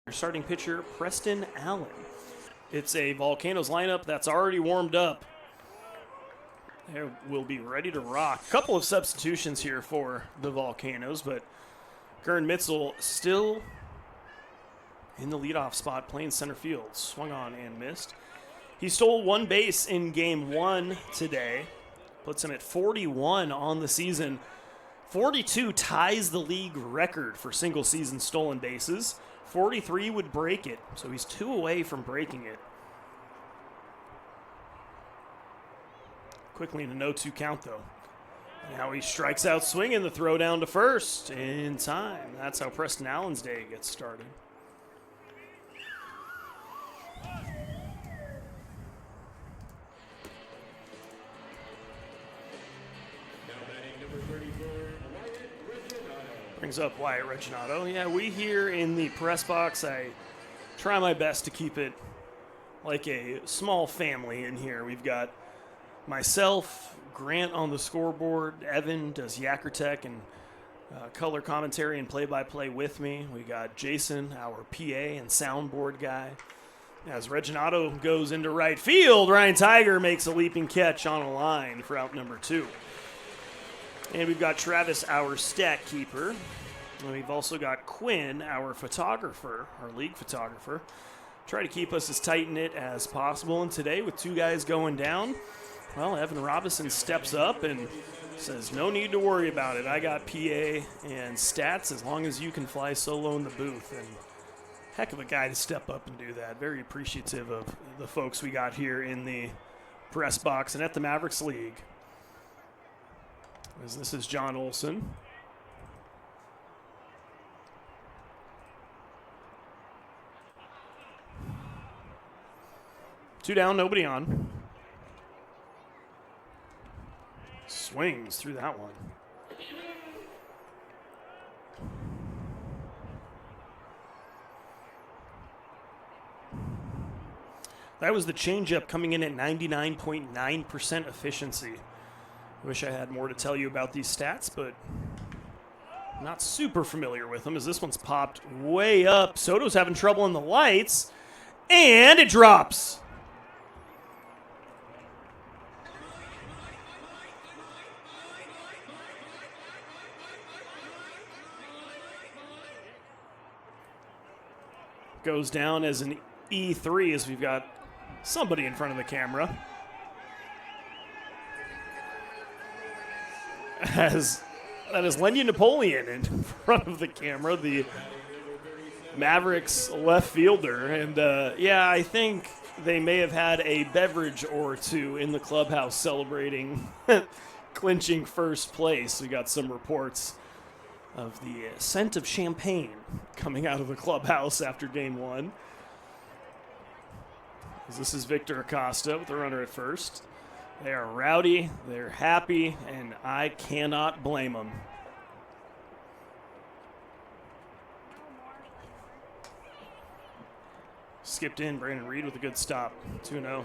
Your starting pitcher, Preston Allen. It's a Volcanoes lineup that's already warmed up. They will be ready to rock. A couple of substitutions here for the Volcanoes, but Gern Mitzel still in the leadoff spot playing center field. Swung on and missed. He stole one base in game one today. Puts him at 41 on the season. 42 ties the league record for single season stolen bases. 43 would break it, so he's 2 away from breaking it. Quickly in a no-2 count, though. Now he strikes out swinging, the throw down to first in time. That's how Preston Allen's day gets started. Brings up Wyatt Reginato. Yeah, we here in the press box, I try my best to keep it like a small family in here. We've got myself, Grant on the scoreboard, Evan does Yakkertech and color commentary and play-by-play with me. We got Jason, our PA and soundboard guy. As Reginato goes into right field, Ryan Tiger makes a leaping catch on a line for out number 2. And we've got Travis, our stat keeper. And we've also got Quinn, our photographer, our league photographer. Try to keep us as tight-knit as possible. And today, with 2 guys going down, well, Evan Robinson steps up and says, no need to worry about it. I got PA and stats as long as you can fly solo in the booth. And heck of a guy to step up and do that. Very appreciative of the folks we got here in the press box and at the Mavericks League. As this is John Olson. Two down, nobody on. Swings through that one. That was the changeup coming in at 99.9% efficiency. Wish I had more to tell you about these stats, but not super familiar with them as this one's popped way up. Soto's having trouble in the lights, and it drops. Goes down as an E3 as we've got somebody in front of the camera. That is Lenny Napoleon in front of the camera, the Mavericks left fielder. And, yeah, I think they may have had a beverage or two in the clubhouse celebrating clinching first place. We got some reports of the scent of champagne coming out of the clubhouse after game one. This is Victor Acosta with the runner at first. They are rowdy, they're happy, and I cannot blame them. Skipped in, Brandon Reed with a good stop, 2-0.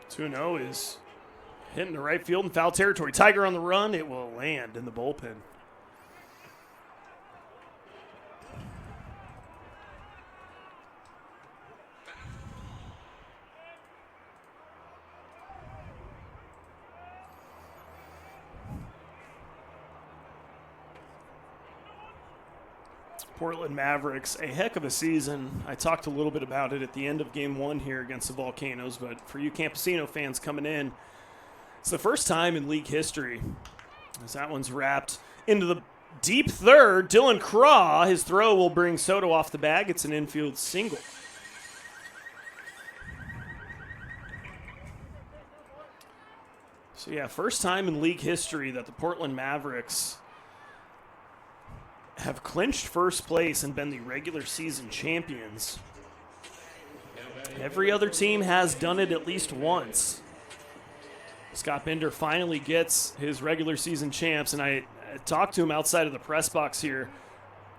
Tuno is hitting the right field in foul territory. Tiger on the run. It will land in the bullpen. Portland Mavericks, a heck of a season. I talked a little bit about it at the end of game one here against the Volcanoes, but for you Campesino fans coming in, it's the first time in league history as that one's wrapped into the deep third. Dylan Craw, his throw will bring Soto off the bag. It's an infield single. So yeah, first time in league history that the Portland Mavericks have clinched first place and been the regular season champions. Every other team has done it at least once. Scott Bender finally gets his regular season champs, and I talked to him outside of the press box here,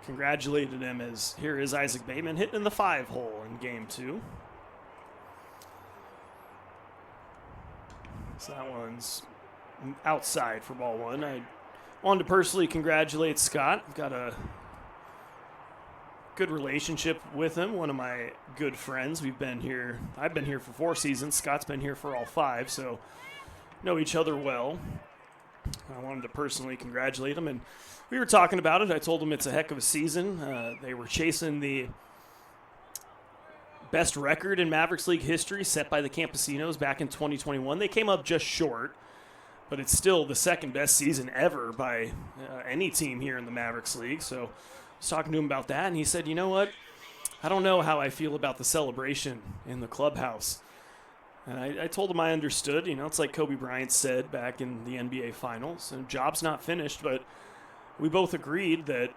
congratulated him as here is Isaac Bateman hitting in the 5-hole in game 2. So that one's outside for ball 1. I wanted to personally congratulate Scott. I've got a good relationship with him, one of my good friends. I've been here for 4 seasons. Scott's been here for all 5, so know each other well. I wanted to personally congratulate him, and we were talking about it. I told him it's a heck of a season. They were chasing the best record in Mavericks League history set by the Campesinos back in 2021. They came up just short, but it's still the second best season ever by any team here in the Mavericks League. So I was talking to him about that, and he said, you know what? I don't know how I feel about the celebration in the clubhouse. And I told him I understood. You know, it's like Kobe Bryant said back in the NBA Finals, and job's not finished, but we both agreed that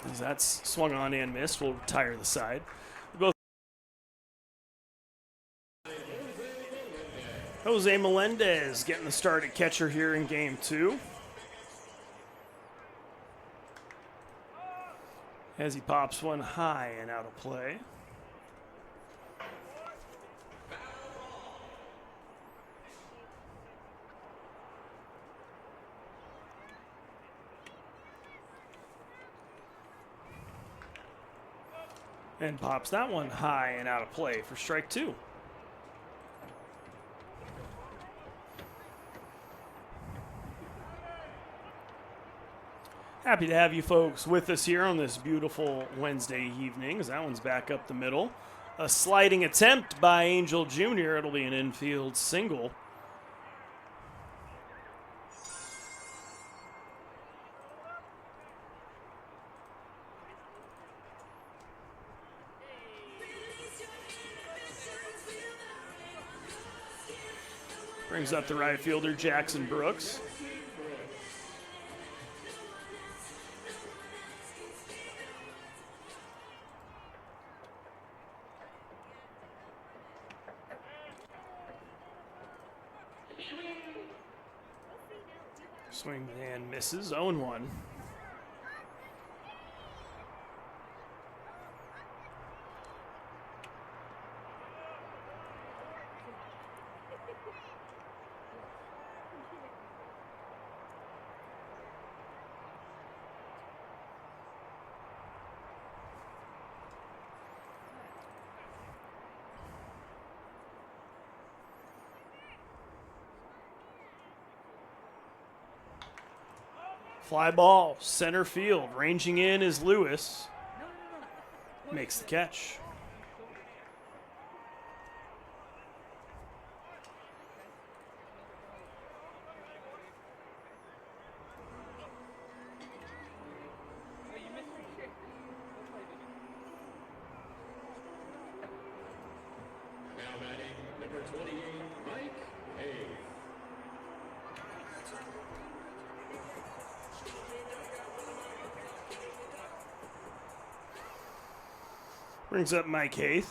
as that's swung on and missed, we'll retire the side. We both. Jose Melendez getting the start at catcher here in game 2. As he pops one high and out of play. And pops that one high and out of play for strike 2. Happy to have you folks with us here on this beautiful Wednesday evening, as that one's back up the middle. A sliding attempt by Angel Jr. It'll be an infield single. Brings up the right fielder, Jackson Brooks. Swing and misses, 0-1. Fly ball, center field. Ranging in is Lewis. Makes the catch. Now batting number 28, Mike Hayes. Brings up Mike Hayes.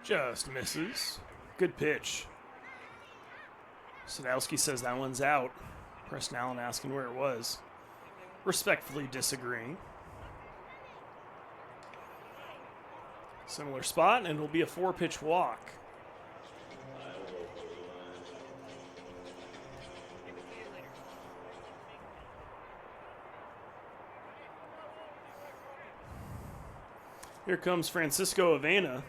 Just misses. Good pitch. Sadowski says that one's out. Preston Allen asking where it was. Respectfully disagreeing. Similar spot, and it'll be a 4-pitch walk. Here comes Francisco Avena.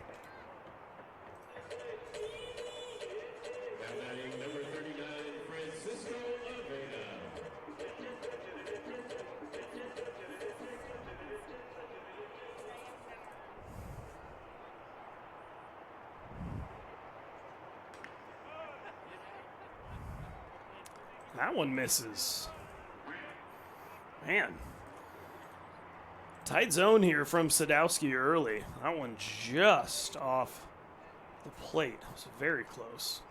That one misses. Man. Tight zone here from Sadowski early. That one just off the plate. It was very close.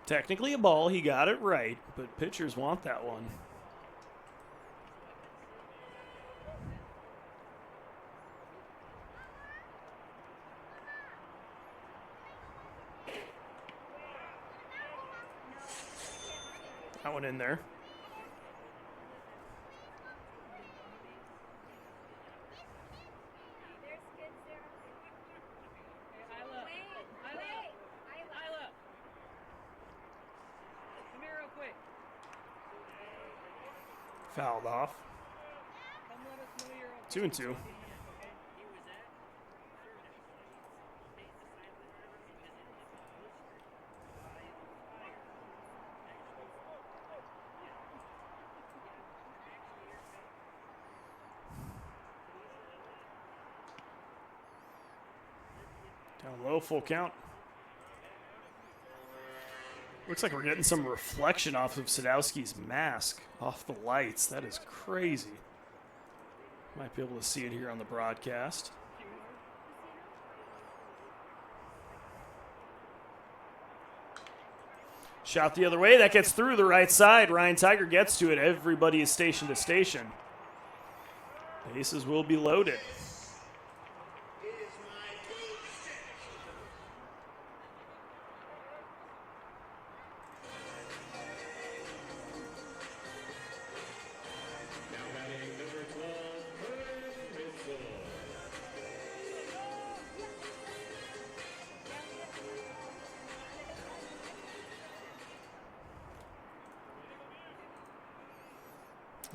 Technically a ball. He got it right, but pitchers want that one. That one in there. Fouled off. 2-2. Down low, full count. Looks like we're getting some reflection off of Sadowski's mask, off the lights. That is crazy. Might be able to see it here on the broadcast. Shot the other way. That gets through the right side. Ryan Tiger gets to it. Everybody is station to station. Bases will be loaded.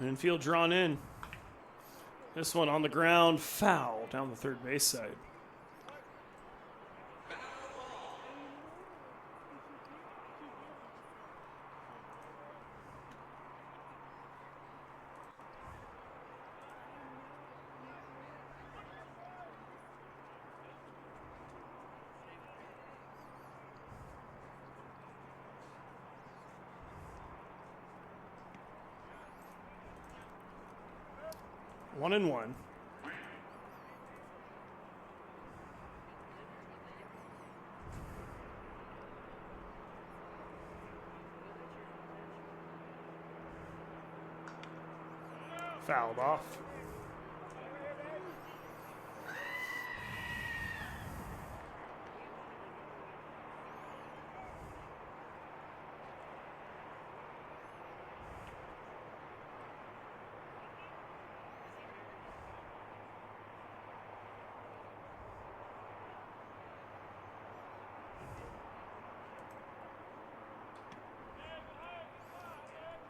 Infield drawn in. This one on the ground, foul down the third base side. One and one. Fouled off.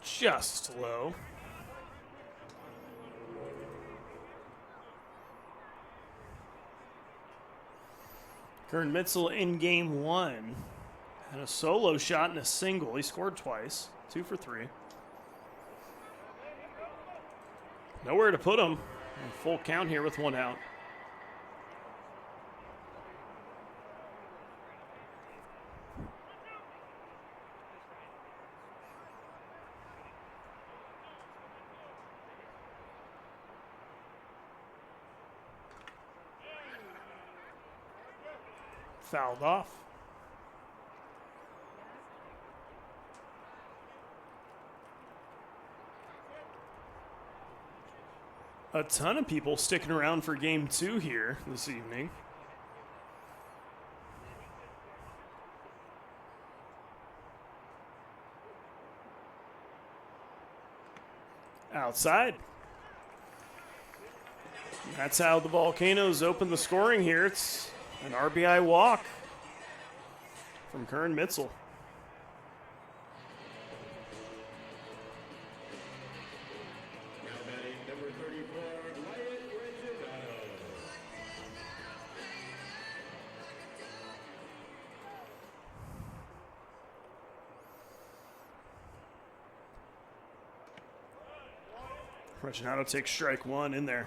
Just low. Kern Mitzel in game one had a solo shot and a single. He scored twice, 2 for 3. Nowhere to put him. A full count here with 1 out. Fouled off. A ton of people sticking around for game 2 here this evening. Outside. That's how the Volcanoes open the scoring here. It's an RBI walk from Kern Mitzel. Now batting number 34, Wyatt Reginado. Reginado takes strike 1 in there.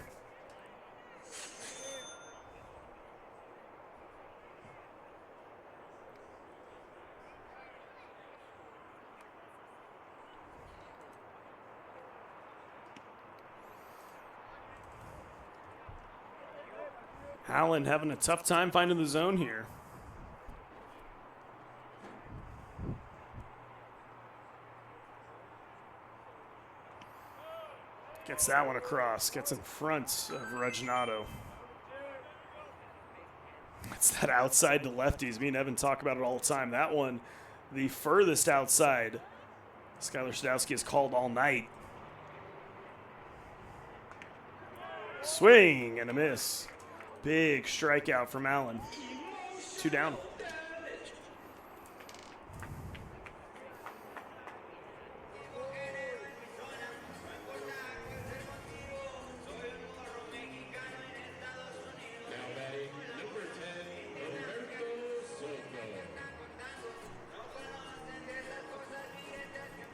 Allen having a tough time finding the zone here. Gets that one across. Gets in front of Reginato. It's that outside to lefties. Me and Evan talk about it all the time. That one, the furthest outside, Skylar Sadowski has called all night. Swing and a miss. Big strikeout from Allen. 2 down.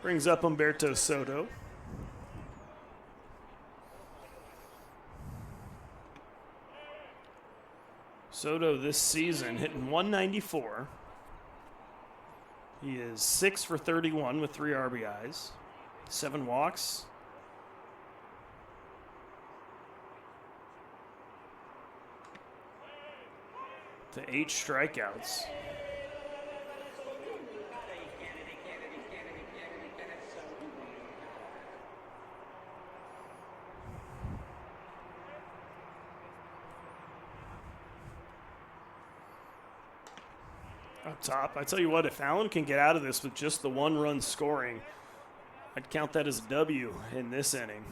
Brings up Humberto Soto. Soto this season hitting 194. He is 6 for 31 with 3 RBIs, 7 walks. To 8 strikeouts. Up top, I tell you what, if Allen can get out of this with just the 1-run scoring, I'd count that as a W in this inning.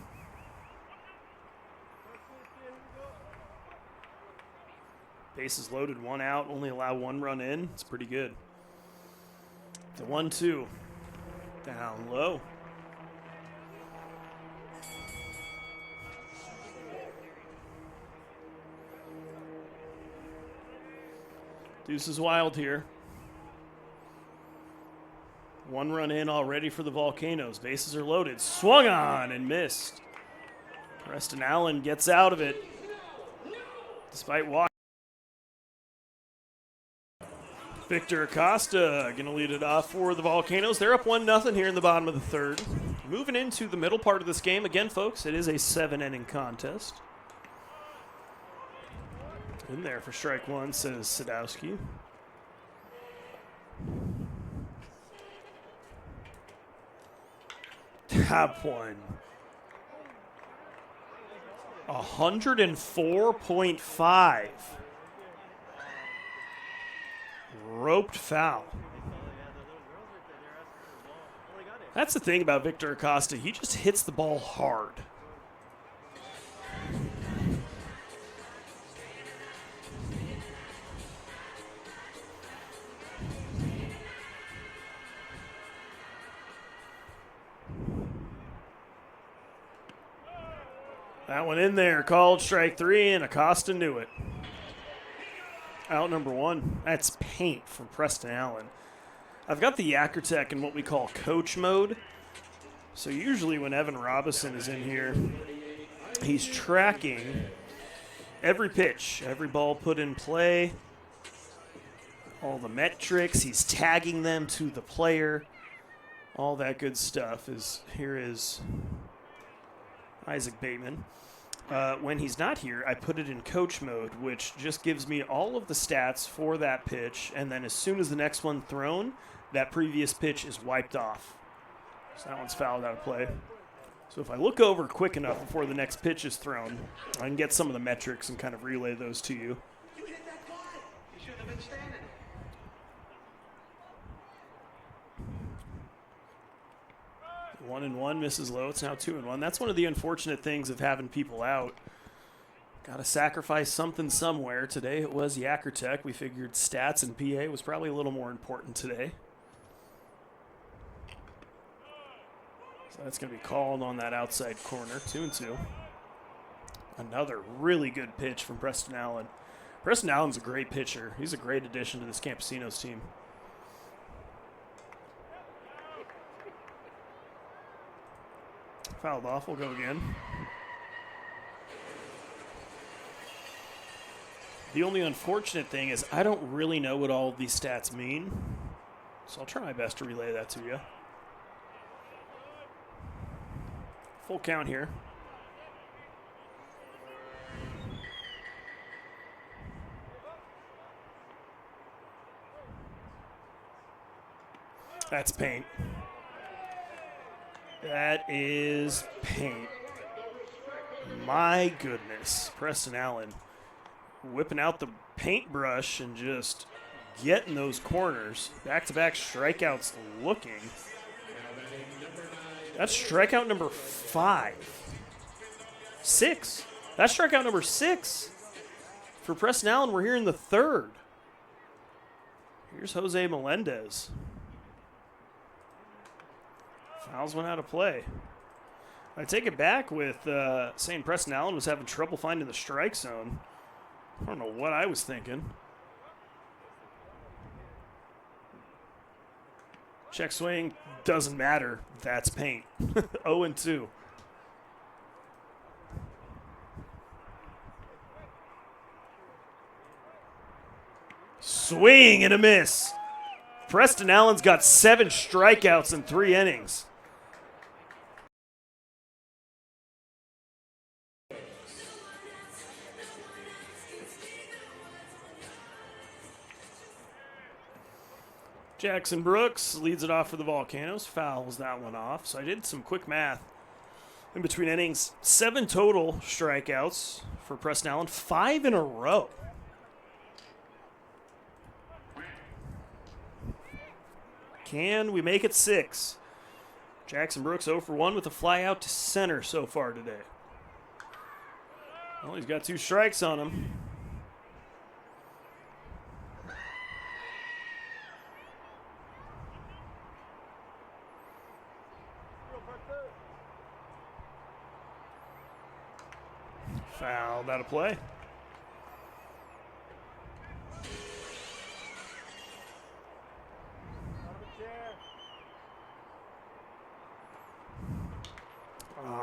Bases loaded, 1 out, only allow 1 run in. It's pretty good. The 1-2, down low. Deuce is wild here. 1 run in already for the Volcanoes. Bases are loaded. Swung on and missed. Preston Allen gets out of it despite walking. Victor Acosta going to lead it off for the Volcanoes. They're up 1-0 here in the bottom of the 3rd. Moving into the middle part of this game. Again, folks, it is a 7-inning contest. In there for strike 1, says Sadowski. Tap 1. 104.5. Roped foul. That's the thing about Victor Acosta. He just hits the ball hard. That one in there, called strike 3, and Acosta knew it. Out number 1. That's paint from Preston Allen. I've got the Yakkertech in what we call coach mode. So usually when Evan Robison is in here, he's tracking every pitch, every ball put in play, all the metrics. He's tagging them to the player. All that good stuff. Here is Isaac Bateman. When he's not here, I put it in coach mode, which just gives me all of the stats for that pitch, and then as soon as the next one's thrown, that previous pitch is wiped off. So that one's fouled out of play. So if I look over quick enough before the next pitch is thrown, I can get some of the metrics and kind of relay those to you. You hit that fly. You should have been standing. 1-1 misses low. It's now 2-1. That's one of the unfortunate things of having people out. Got to sacrifice something somewhere. Today it was Yakkertech. We figured stats and PA was probably a little more important today. So that's going to be called on that outside corner. 2-2. Another really good pitch from Preston Allen. Preston Allen's a great pitcher. He's a great addition to this Campesinos team. Fouled off. We'll go again. The only unfortunate thing is I don't really know what all of these stats mean, so I'll try my best to relay that to you. Full count here. That's paint. That is paint. My goodness. Preston Allen whipping out the paintbrush and just getting those corners. Back-to-back strikeouts looking. That's strikeout number 6. That's strikeout number 6 for Preston Allen. We're here in the third. Here's Jose Melendez. Fouls went out of play. I take it back with saying Preston Allen was having trouble finding the strike zone. I don't know what I was thinking. Check swing doesn't matter. That's paint. 0-2. Swing and a miss. Preston Allen's got 7 strikeouts in 3 innings. Jackson Brooks leads it off for the Volcanoes. Fouls that one off. So I did some quick math in between innings. 7 total strikeouts for Preston Allen. 5 in a row. Can we make it 6? Jackson Brooks 0 for 1 with a fly out to center so far today. Well, he's got 2 strikes on him. Fouled out of play.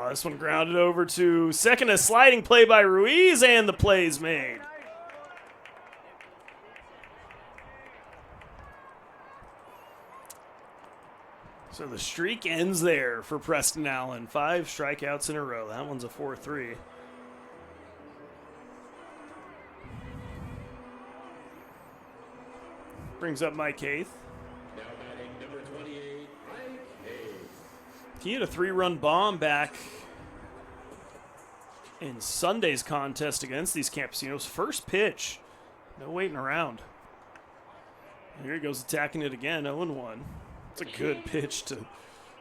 This one grounded over to second. A sliding play by Ruiz, and the play's made. So the streak ends there for Preston Allen. 5 strikeouts in a row. That one's a 4-3. Brings up Mike Haith. Now batting number 28, Mike Haith. He had a 3-run bomb back in Sunday's contest against these Campesinos. First pitch. No waiting around. Here he goes attacking it again, 0-1. It's a good pitch to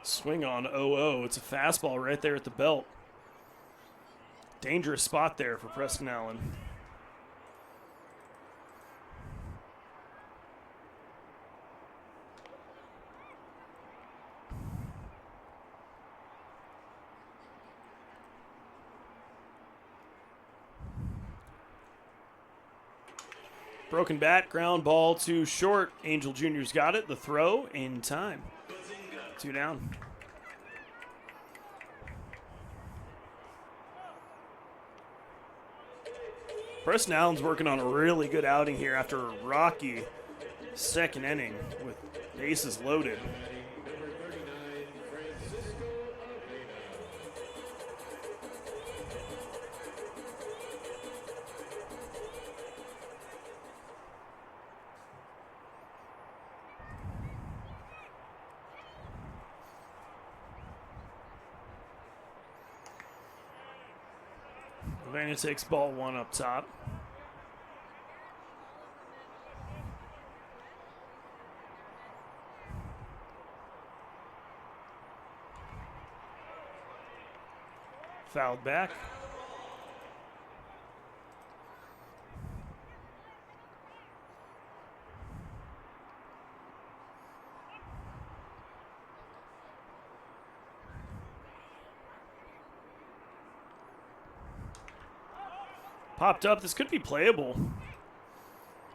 swing on 0-0. It's a fastball right there at the belt. Dangerous spot there for Preston Allen. Broken bat, ground ball to short. Angel Jr.'s got it. The throw in time. 2 down. Preston Allen's working on a really good outing here after a rocky second inning with bases loaded. Number 39, Francisco Avena. Avena takes ball 1 up top. Fouled back. Popped up. This could be playable.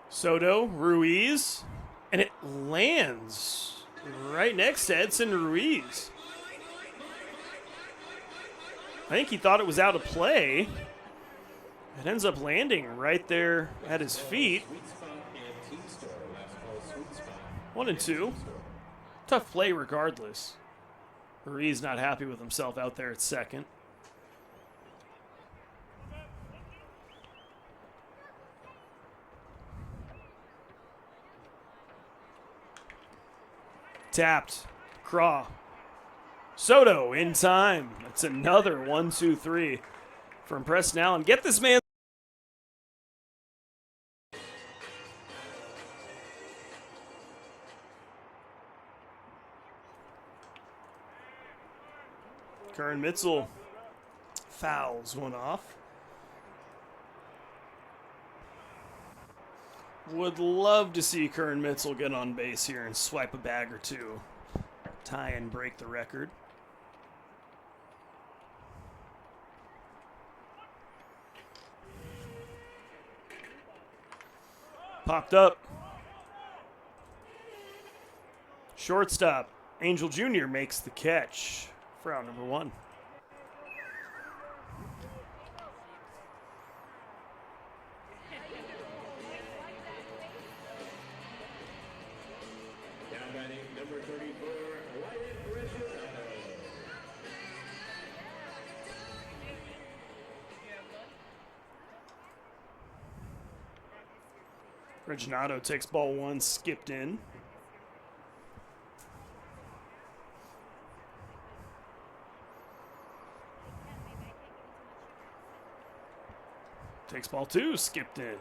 Soto, Ruiz, and it lands right next to Edson Ruiz. I think he thought it was out of play. It ends up landing right there at his feet. 1-2. Tough play regardless. Ruiz not happy with himself out there at second. Tapped. Craw. Soto in time. That's another 1-2-3 from Preston Allen. Get this man. Kern Mitzel fouls one off. Would love to see Kern Mitzel get on base here and swipe a bag or two. Tie and break the record. Popped up. Shortstop. Angel Jr. makes the catch for out number 1. Now batting number 34, Reginato takes ball 1, skipped in. Takes ball 2, skipped in.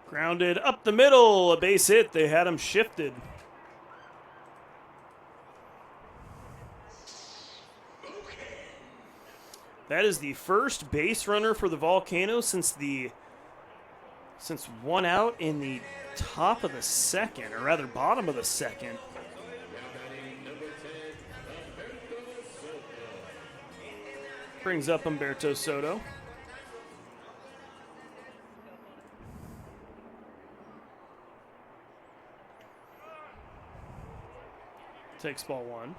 Grounded up the middle, a base hit. They had him shifted. That is the first base runner for the Volcanoes since one out in the top of the second, or rather bottom of the second. Brings up Humberto Soto. Takes ball 1.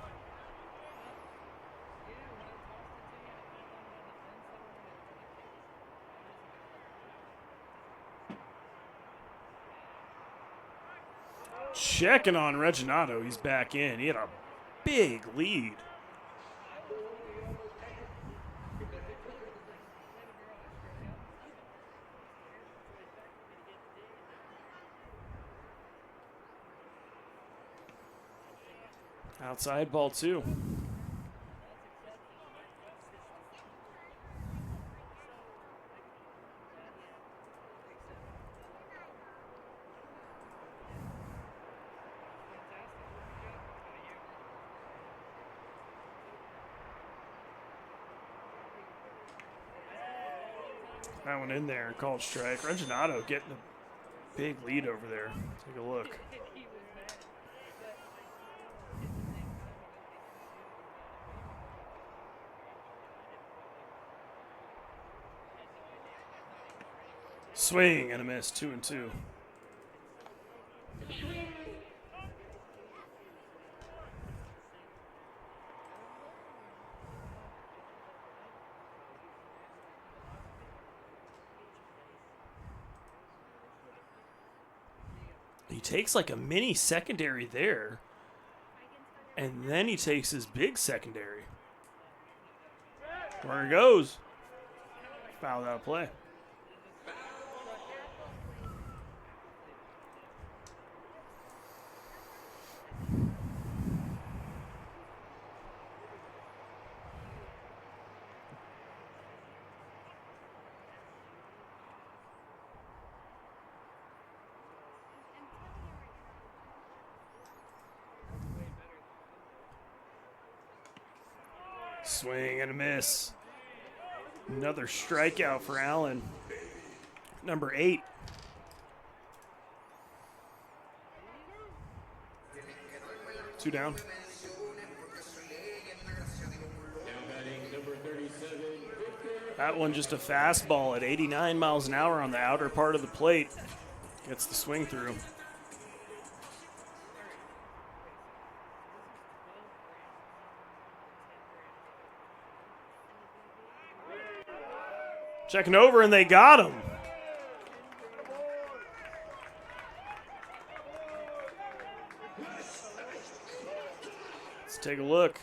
Checking on Reginato. He's back in. He had a big lead. Outside, ball 2. That one in there, called strike. Reginato getting a big lead over there. Take a look. Swing and a miss, 2-2. He takes like a mini secondary there, and then he takes his big secondary. Where it goes. Foul out of play. Swing and a miss. Another strikeout for Allen. Number 8. Two down. That one just a fastball at 89 miles an hour on the outer part of the plate. Gets the swing through. Checking over, and they got him. take a look.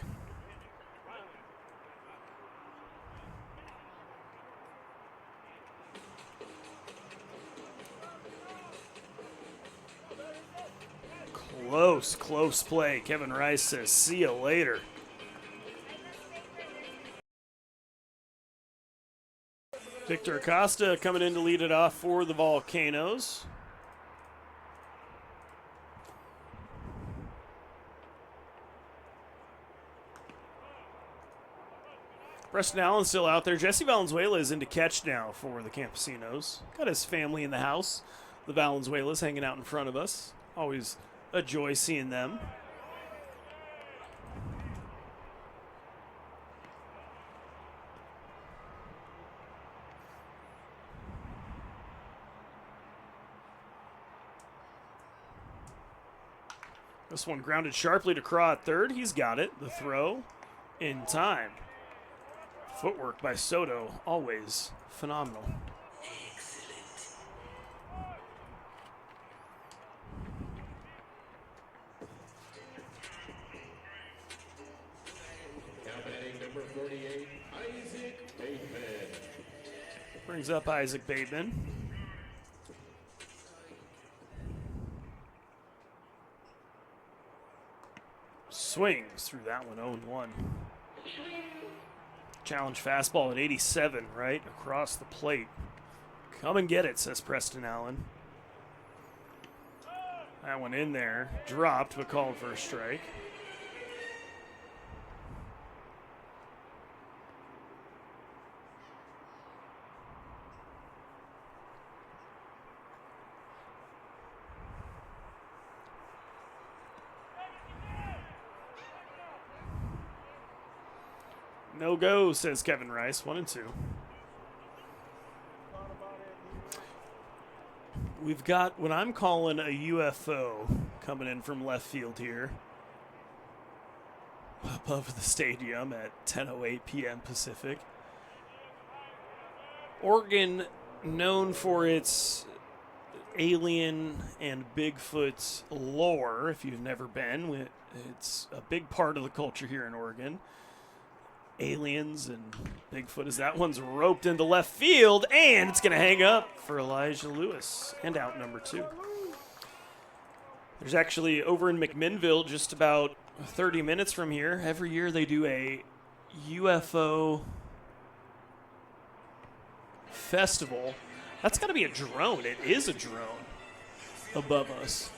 Close play. Kevin Rice says, see you later. Victor Acosta coming in to lead it off for the Volcanoes. Preston Allen still out there. Jesse Valenzuela is into catch now for the Campesinos. Got his family in the house. The Valenzuelas hanging out in front of us. Always a joy seeing them. This one grounded sharply to Craw at third. He's got it. The throw in time. Footwork by Soto, always phenomenal. Now batting number 48, Isaac Bateman. Brings up Isaac Bateman. Swings through that one, 0-1. Challenge fastball at 87, right across the plate. Come and get it, says Preston Allen. That one in there, dropped, but called for a strike. No go, says Kevin Rice. 1-2. We've got what I'm calling a UFO coming in from left field here. Above the stadium at 10:08 p.m. Pacific. Oregon, known for its alien and Bigfoot lore, if you've never been. It's a big part of the culture here in Oregon. Aliens and Bigfoot, as that one's roped into left field, and it's going to hang up for Elijah Lewis, and out number 2. There's actually, over in McMinnville, just about 30 minutes from here, every year they do a UFO festival. That's got to be a drone. It is a drone above us.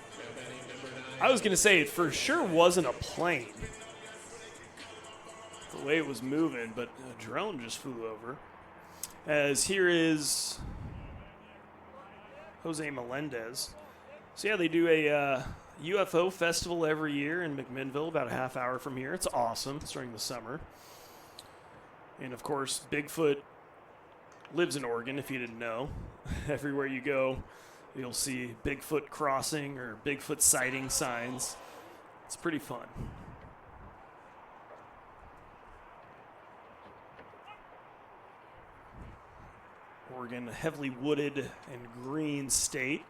I was going to say it for sure wasn't a plane, the way it was moving, but a drone just flew over. As here is Jose Melendez. So yeah, they do a UFO festival every year in McMinnville, about a half hour from here. It's awesome. It's during the summer. And of course, Bigfoot lives in Oregon, if you didn't know. Everywhere you go, you'll see Bigfoot crossing or Bigfoot sighting signs. It's pretty fun. Oregon, a heavily wooded and green state.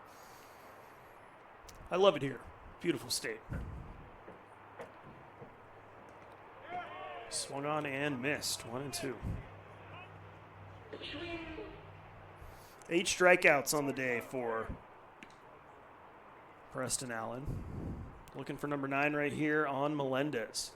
I love it here. Beautiful state. Swung on and missed. 1-2. 8 strikeouts on the day for Preston Allen. Looking for number 9 right here on Melendez.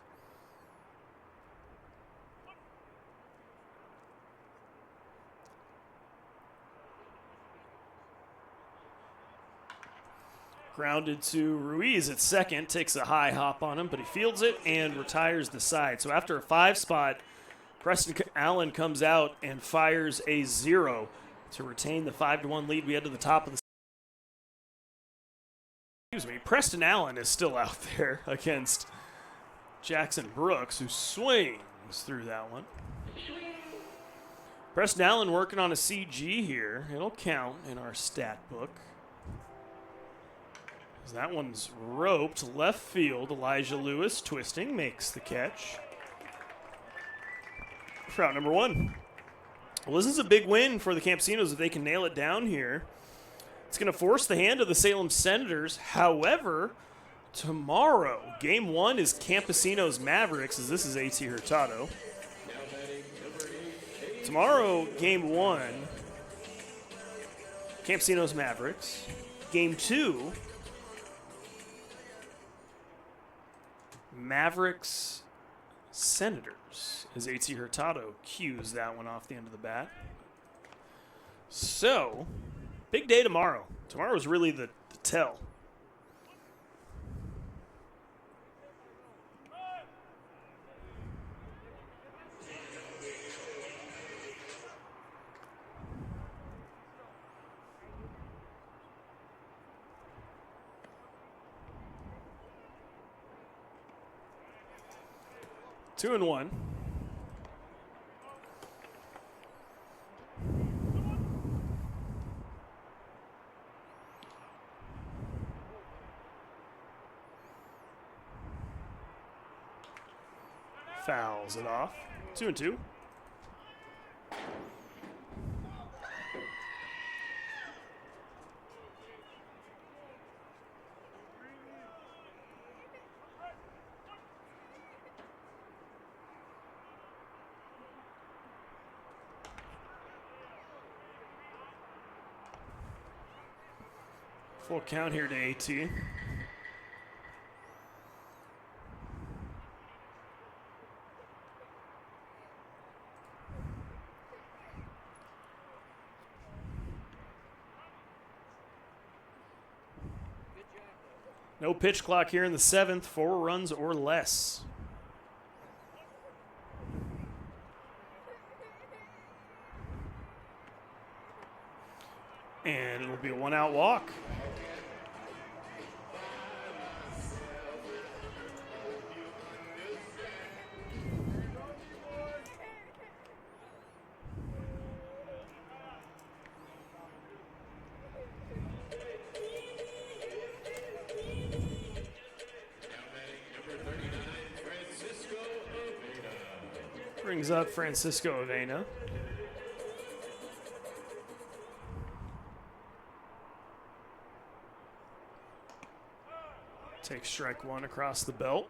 Grounded to Ruiz at second, takes a high hop on him, but he fields it and retires the side. So after a 5 spot, Preston Allen comes out and fires a 0 to retain the 5-1 lead. We head to the top of the. Preston Allen is still out there against Jackson Brooks, who swings through that one. Preston Allen working on a CG here. It'll count in our stat book. That one's roped left field. Elijah Lewis twisting, makes the catch. For out number 1. Well, this is a big win for the Campesinos if they can nail it down here. It's going to force the hand of the Salem Senators. However, Tomorrow, game 1 is Campesinos Mavericks, as this is A.T. Hurtado. Tomorrow, game 1, Campesinos Mavericks. Game 2, Mavericks Senators, as A.T. Hurtado cues that one off the end of the bat. So, big day tomorrow. Tomorrow is really the tell. Two and one. Fouls it off. 2 and 2. Full count here to AT. No pitch clock here in the 7th. 4 runs or less. And it'll be a 1-out walk. Brings up Francisco Avena. Takes strike 1 across the belt.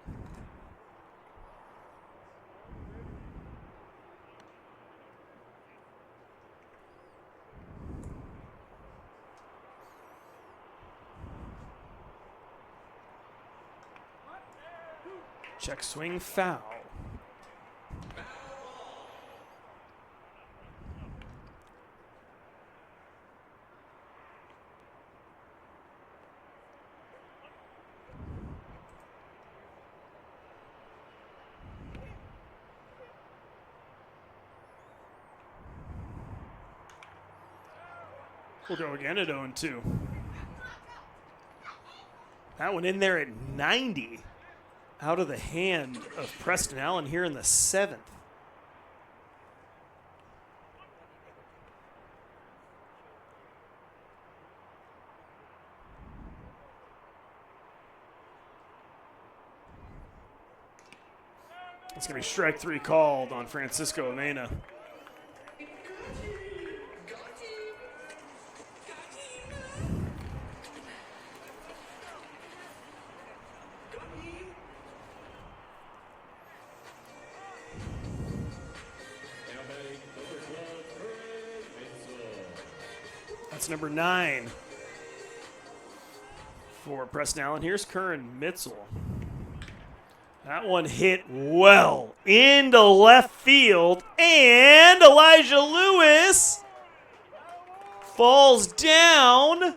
Check swing, foul. We'll go again at 0-2. That one in there at 90. Out of the hand of Preston Allen here in the 7th. It's going to be strike 3 called on Francisco Avena. That's number 9 for Preston Allen. Here's Curran Mitzel. That one hit well into left field, and Elijah Lewis falls down,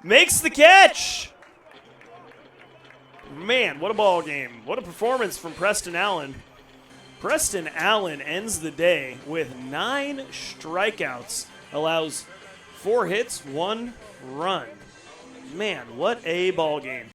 makes the catch. Man, what a ball game. What a performance from Preston Allen. Preston Allen ends the day with 9 strikeouts, allows 4 hits, 1 run. Man, what a ball game.